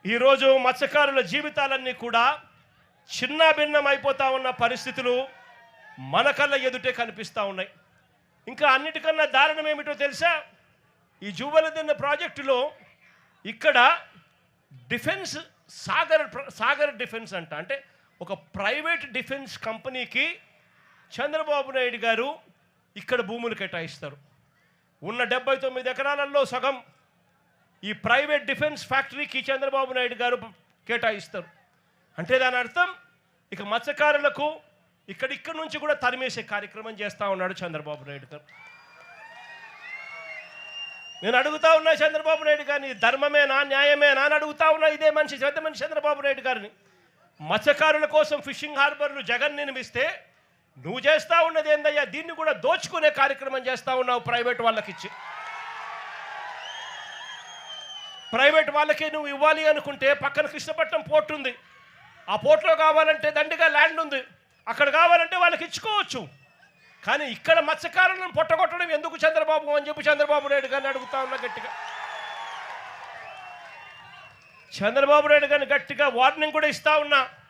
ఈరోజు మత్స్యకారుల జీవితాలన్నీ కూడా చిన్నాభిన్నం అయిపోతా ఉన్న పరిస్థితులు మన కళ్ళ ఎదుటే కనిపిస్తూ ఉన్నాయి. ఇంకా అన్నిటికన్నా దారుణం ఏమిటో తెలుసా? ఈ జూవలదిన్న ప్రాజెక్టులో ఇక్కడ డిఫెన్స్ సాగర్ డిఫెన్స్ అంటే ఒక ప్రైవేట్ డిఫెన్స్ కంపెనీకి చంద్రబాబు నాయుడు గారు ఇక్కడ భూములు కేటాయిస్తారు. ఉన్న 79 ఎకరాలలో సగం ఈ ప్రైవేట్ డిఫెన్స్ ఫ్యాక్టరీకి చంద్రబాబు నాయుడు గారు కేటాయిస్తారు. అంటే దాని అర్థం ఇక మత్స్యకారులకు ఇక్కడ నుంచి కూడా తరిమేసే కార్యక్రమం చేస్తూ ఉన్నాడు చంద్రబాబు నాయుడు గారు. నేను అడుగుతా ఉన్నా చంద్రబాబు నాయుడు గారిని, ధర్మమేనా న్యాయమేనా అని అడుగుతా ఉన్నా. ఇదే పెద్ద మనిషి చంద్రబాబు నాయుడు గారిని. మత్స్యకారుల కోసం ఫిషింగ్ హార్బర్లు జగన్ నిర్మిస్తే నువ్వు చేస్తూ ఉన్నది ఏందయ్యా? దీన్ని కూడా దోచుకునే కార్యక్రమం చేస్తూ ఉన్నావు ప్రైవేట్ వాళ్ళకి ఇచ్చి. ప్రైవేట్ వాళ్ళకి నువ్వు ఇవ్వాలి అనుకుంటే పక్కన కృష్ణపట్నం పోర్ట్ ఉంది, ఆ పోర్ట్లో కావాలంటే దండిగా ల్యాండ్ ఉంది, అక్కడ కావాలంటే వాళ్ళకి ఇచ్చుకోవచ్చు. కానీ ఇక్కడ మత్స్యకారులను పొట్టగొట్టడం ఎందుకు చంద్రబాబు అని చెప్పి చంద్రబాబు నాయుడు గారిని అడుగుతా ఉన్నా గట్టిగా. చంద్రబాబు నాయుడు గారిని గట్టిగా వార్నింగ్ కూడా ఇస్తా ఉన్నా.